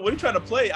What are you trying to play?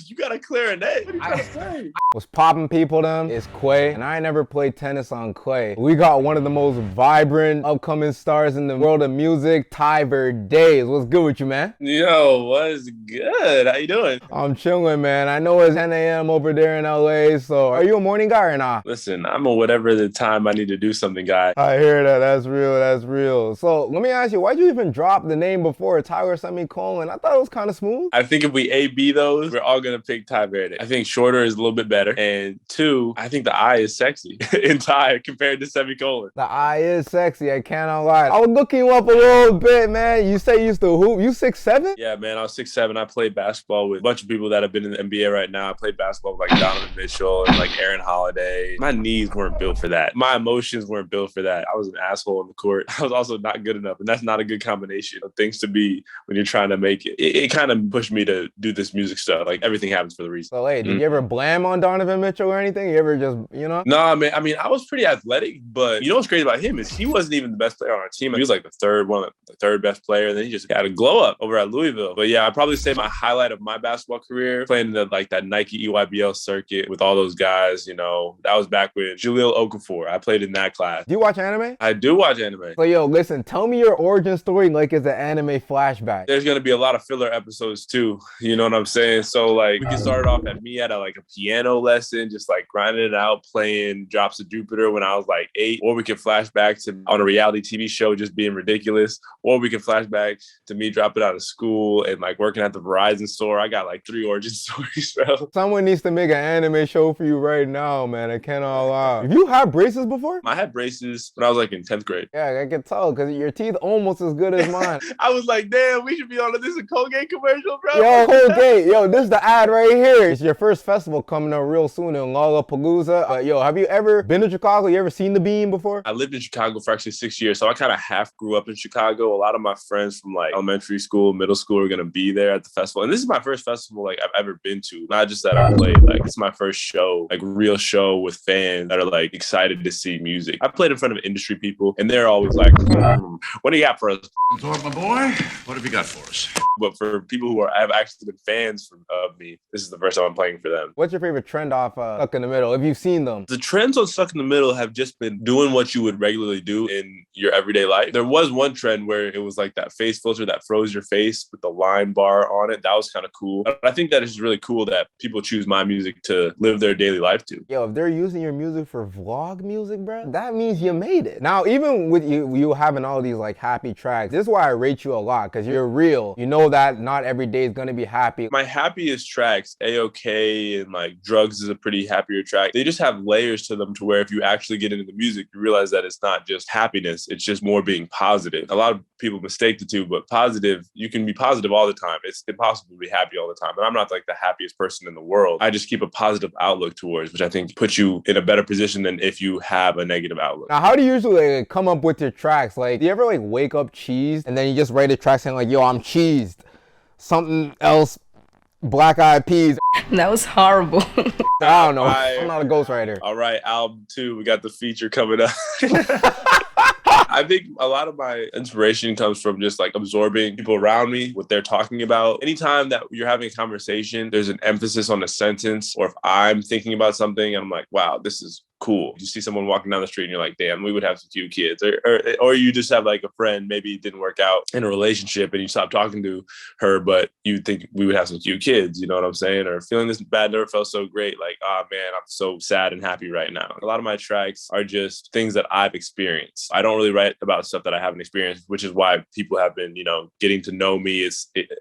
You got a clarinet. What are you trying to play? What's popping, people? Them it's Kwesi, and I never played tennis on clay. We got one of the most vibrant upcoming stars in the world of music, Tai Verdes. What's good with you, man? Yo, what's good? How you doing? I'm chilling, man. I know it's 10 a.m. over there in LA, so are you a morning guy or not? Listen, I'm a whatever the time I need to do something guy. I hear that. That's real. That's real. So let me ask you, why'd you even drop the name before Tyler semicolon? I thought it was kind of smooth. I think if we A-B those, we're all going to pick Tai Verdes. I think shorter is a little bit better. And two, I think the I is sexy in Thai compared to semicolon. The I is sexy. I cannot lie. I was looking you up a little bit, man. You say you used to hoop. You 6'7"? Yeah, man. I was 6'7". I played basketball with a bunch of people that have been in the NBA right now. I played basketball with like Donovan Mitchell and like Aaron Holiday. My knees weren't built for that. My emotions weren't built for that. I was an asshole on the court. I was also not good enough. And that's not a good combination of ththings to be when you're trying to make it. It kind of pushed me to do this music stuff. Like everything happens for the reason. So, hey, did you ever blam on Donovan Mitchell or anything? You ever just, No, man. I mean, I was pretty athletic, but you know what's crazy about him is he wasn't even the best player on our team. He was like the third best player. And then he just got a glow up over at Louisville. But yeah, I'd probably say my highlight of my basketball career, playing that Nike EYBL circuit with all those guys, that was back with Jaleel Okafor. I played in that class. Do you watch anime? I do watch anime. So, yo, listen, tell me your origin story like it's an anime flashback. There's going to be a lot of filler episodes too. You know what I'm saying? So like we can start off at me at a piano lesson, just like grinding it out, playing Drops of Jupiter when I was like 8, or we can flash back to on a reality TV show just being ridiculous, or we can flash back to me dropping out of school and like working at the Verizon store. I got like 3 origin stories, bro. Someone needs to make an anime show for you right now, man. I cannot lie. Have you had braces before? I had braces when I was like in 10th grade. Yeah, I can tell because your teeth almost as good as mine. I was like, damn, we should be on this Colgate commercial, bro. Yo, Colgate, yo, this is the ad right here. It's your first festival coming up real soon in Lollapalooza. Yo, have you ever been to Chicago? You ever seen the Beam before? I lived in Chicago for actually 6 years, so I kind of half grew up in Chicago. A lot of my friends from like elementary school, middle school are gonna be there at the festival, and this is my first festival like I've ever been to. Not just that I played, like it's my first show, like real show with fans that are like excited to see music. I played in front of industry people, and they're always like, "What do you got for us, Thorpe, my boy? What have you got for us?" But for people who have actually been fans of me, this is the first time I'm playing for them. What's your favorite trend off Stuck in the Middle? Have you seen them? The trends on Stuck in the Middle have just been doing what you would regularly do in your everyday life. There was one trend where it was like that face filter that froze your face with the line bar on it. That was kind of cool. But I think that it's really cool that people choose my music to live their daily life to. Yo, if they're using your music for vlog music, bro, that means you made it. Now, even with you having all these like happy tracks, this is why I rate you a lot, because you're real. You know that not every day is going to be happy. My happiest tracks, A-OK and like Drugs is a pretty happier track. They just have layers to them to where if you actually get into the music, you realize that it's not just happiness. It's just more being positive. A lot of people mistake the two, but positive, you can be positive all the time. It's impossible to be happy all the time. And I'm not like the happiest person in the world. I just keep a positive outlook towards, which I think puts you in a better position than if you have a negative outlook. Now, how do you usually like, come up with your tracks? Like, do you ever like wake up cheesed and then you just write a track saying like, yo, I'm cheesed. Something else, Black Eyed Peas. That was horrible. I don't know. I'm not a ghostwriter. All right, album 2, we got the feature coming up. I think a lot of my inspiration comes from just like absorbing people around me, what they're talking about. Anytime that you're having a conversation, there's an emphasis on a sentence, or if I'm thinking about something and I'm like, wow, this is cool. You see someone walking down the street and you're like, damn, we would have some cute kids. Or you just have like a friend, maybe it didn't work out in a relationship and you stop talking to her, but you think we would have some cute kids, you know what I'm saying? Or feeling this bad never felt so great. Like, oh man, I'm so sad and happy right now. A lot of my tracks are just things that I've experienced. I don't really write about stuff that I haven't experienced, which is why people have been, getting to know me.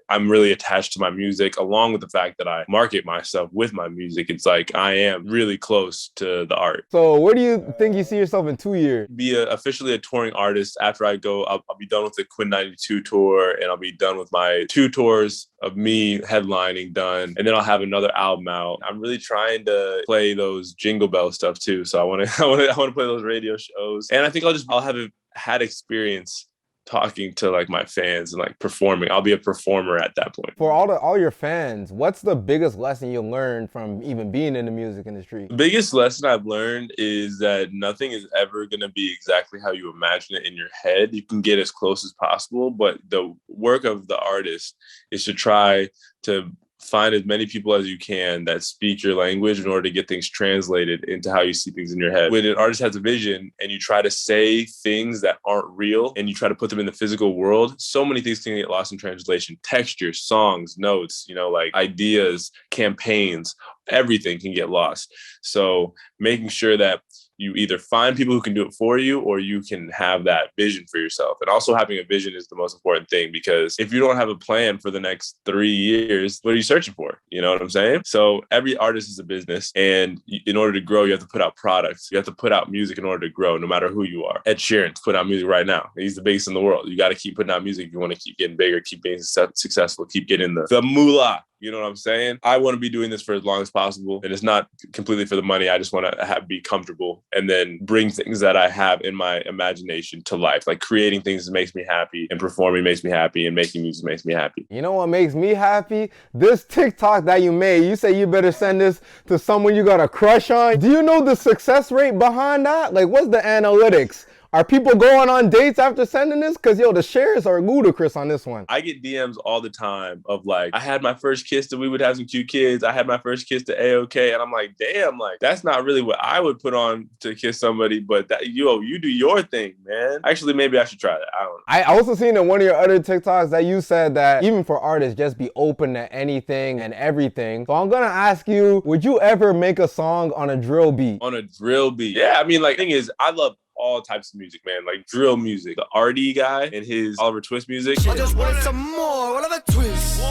I'm really attached to my music, along with the fact that I market myself with my music. It's like I am really close to the art. So where do you think you see yourself in 2 years? Be officially a touring artist. After I go, I'll be done with the Quinn 92 tour, and I'll be done with my 2 tours of me headlining done, and then I'll have another album out. I'm really trying to play those Jingle Bell stuff too. So I want to play those radio shows, and I think I'll have had experience talking to like my fans and like performing. I'll be a performer at that point. For all your fans, what's the biggest lesson you learned from even being in the music industry? The biggest lesson I've learned is that nothing is ever going to be exactly how you imagine it in your head. You can get as close as possible, but the work of the artist is to try to find as many people as you can that speak your language in order to get things translated into how you see things in your head. When an artist has a vision and you try to say things that aren't real and you try to put them in the physical world, so many things can get lost in translation. Textures, songs, notes, like ideas, campaigns, everything can get lost. So making sure that you either find people who can do it for you or you can have that vision for yourself. And also having a vision is the most important thing, because if you don't have a plan for the next 3 years, what are you searching for? You know what I'm saying? So every artist is a business. And in order to grow, you have to put out products. You have to put out music in order to grow, no matter who you are. Ed Sheeran's putting out music right now. He's the biggest in the world. You got to keep putting out music if you want to keep getting bigger, keep being successful, keep getting the moolah. You know what I'm saying? I want to be doing this for as long as possible. And it's not completely for the money. I just want to be comfortable and then bring things that I have in my imagination to life. Like creating things that makes me happy, and performing makes me happy, and making music makes me happy. You know what makes me happy? This TikTok that you made. You say you better send this to someone you got a crush on. Do you know the success rate behind that? Like, what's the analytics? Are people going on dates after sending this? Because, the shares are ludicrous on this one. I get DMs all the time of like, I had my first kiss to We Would Have Some Cute Kids. I had my first kiss to A-OK. And I'm like, damn, like, that's not really what I would put on to kiss somebody. But that, you do your thing, man. Actually, maybe I should try that. I don't know. I also seen in one of your other TikToks that you said that even for artists, just be open to anything and everything. So I'm going to ask you, would you ever make a song on a drill beat? On a drill beat? Yeah, I mean, like, the thing is, I love all types of music, man. Like drill music. The RD guy and his Oliver Twist music. I just wanted some more Oliver Twist.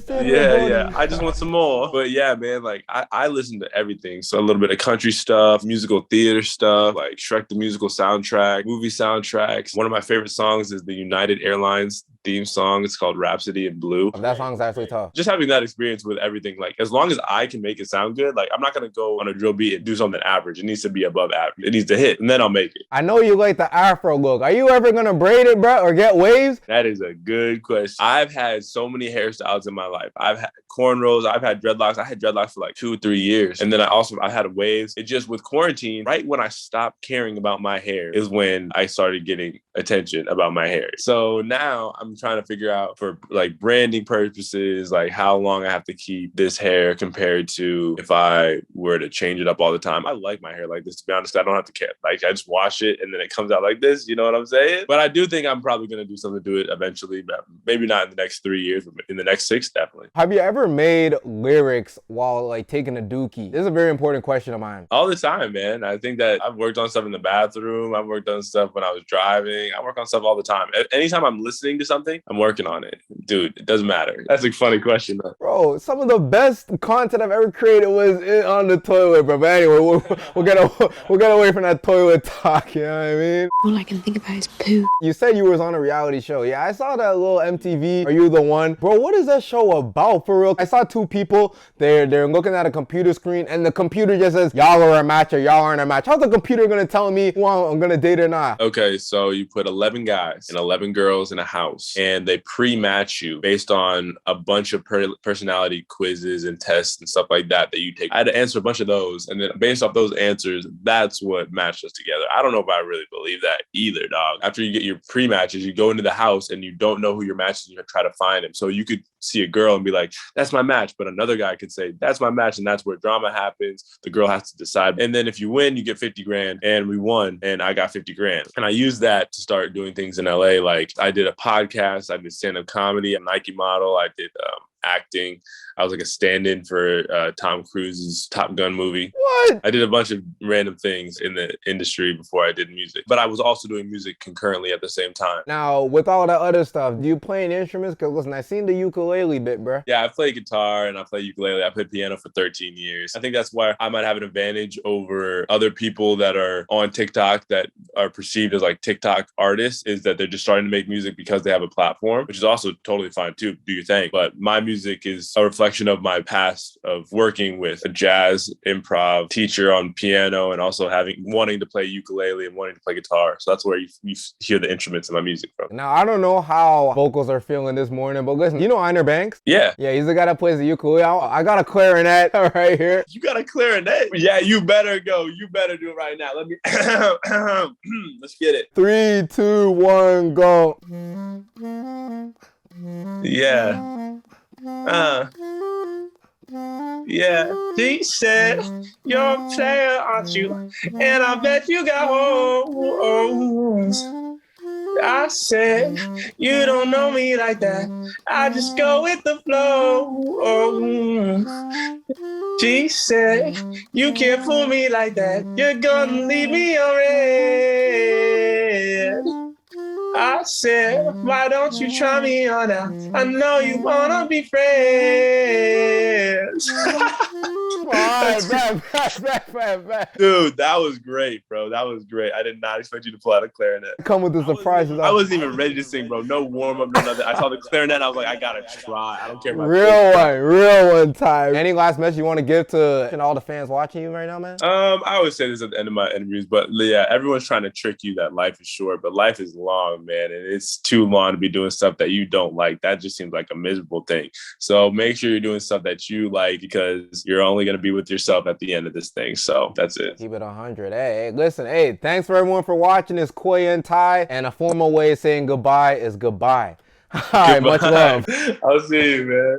Yeah. I just want some more. But yeah, man, like I listen to everything. So a little bit of country stuff, musical theater stuff, like Shrek the Musical soundtrack, movie soundtracks. One of my favorite songs is the United Airlines theme song. It's called Rhapsody in Blue. That song's actually tough. Just having that experience with everything, like as long as I can make it sound good, like I'm not gonna go on a drill beat and do something average. It needs to be above average. It needs to hit, and then I'll make it. I know you like the afro look. Are you ever gonna braid it, bro, or get waves? That is a good question. I've had so many hairstyles in my life. I've had cornrows. I've had dreadlocks. I had dreadlocks for like 2 or 3 years. And then I had waves. It just, with quarantine, right when I stopped caring about my hair is when I started getting attention about my hair. So now I'm trying to figure out, for like branding purposes, like how long I have to keep this hair compared to if I were to change it up all the time. I like my hair like this, to be honest. I don't have to care. Like I just wash it and then it comes out like this. You know what I'm saying? But I do think I'm probably going to do something to it eventually. But maybe not in the next 3 years, but in the next 6, definitely. Have you ever made lyrics while like taking a dookie? This is a very important question of mine. All the time, man. I think that I've worked on stuff in the bathroom. I've worked on stuff when I was driving. I work on stuff all the time. Anytime I'm listening to something, I'm working on it. Dude, it doesn't matter. That's a funny question, though. Bro, some of the best content I've ever created was on the toilet, bro. But anyway, we'll get away from that toilet talk, you know what I mean? All I can think about is poo. You said you was on a reality show. Yeah, I saw that little MTV, Are You the One? Bro, what is that show about, for real? I saw 2 people, they're looking at a computer screen, and the computer just says, y'all are a match or y'all aren't a match. How's the computer gonna tell me who I'm gonna date or not? Okay, so you put 11 guys and 11 girls in a house, and they pre-match you based on a bunch of personality quizzes and tests and stuff like that you take. I had to answer a bunch of those, and then based off those answers, that's what matched us together. I don't know if I really believe that either, dog. After you get your pre-matches, you go into the house and you don't know who your match is, and you try to find him. So you could see a girl and be like, that's my match. But another guy could say, that's my match. And that's where drama happens. The girl has to decide. And then if you win, you get 50 grand. And we won and I got 50 grand. And I used that to start doing things in LA. Like I did a podcast. I did stand-up comedy. I'm a Nike model. I did acting. I was like a stand-in for Tom Cruise's Top Gun movie. What? I did a bunch of random things in the industry before I did music. But I was also doing music concurrently at the same time. Now, with all that other stuff, do you play any instruments? Because listen, I seen the ukulele ukulele bit, bro? Yeah, I play guitar and I play ukulele. I played piano for 13 years. I think that's why I might have an advantage over other people that are on TikTok that are perceived as like TikTok artists, is that they're just starting to make music because they have a platform, which is also totally fine too. Do your thing. But my music is a reflection of my past of working with a jazz improv teacher on piano and also wanting to play ukulele and wanting to play guitar. So that's where you hear the instruments in my music from. Now, I don't know how vocals are feeling this morning, but listen, you know Einer Banks? Yeah. Yeah, he's the guy that plays the ukulele. I got a clarinet right here. You got a clarinet? Yeah, you better go. You better do it right now. Let me let's get it. 3, 2, 1, go. Yeah. Yeah. She said, you're a player, aren't you? And I bet you got hoes. I said, you don't know me like that. I just go with the flow. She said, you can't fool me like that. You're gonna leave me on red. I said, why don't you try me on out? I know you wanna be friends. Dude, that was great, bro. That was great. I did not expect you to pull out a clarinet. Come with the surprises. I wasn't even ready to sing, bro. No warm up, no nothing. I saw the clarinet. I was like, I gotta try. I don't care about real one time. Any last message you want to give to all the fans watching you right now, man? I always say this at the end of my interviews, but yeah, everyone's trying to trick you that life is short, but life is long, man, and it's too long to be doing stuff that you don't like. That just seems like a miserable thing. So make sure you're doing stuff that you like, because you're only gonna be with yourself at the end of this thing. So that's it. Keep it 100. Hey, listen, hey, thanks for everyone for watching. It's Kwesi and Tai, and a formal way of saying goodbye is goodbye. All right, much love. I'll see you, man.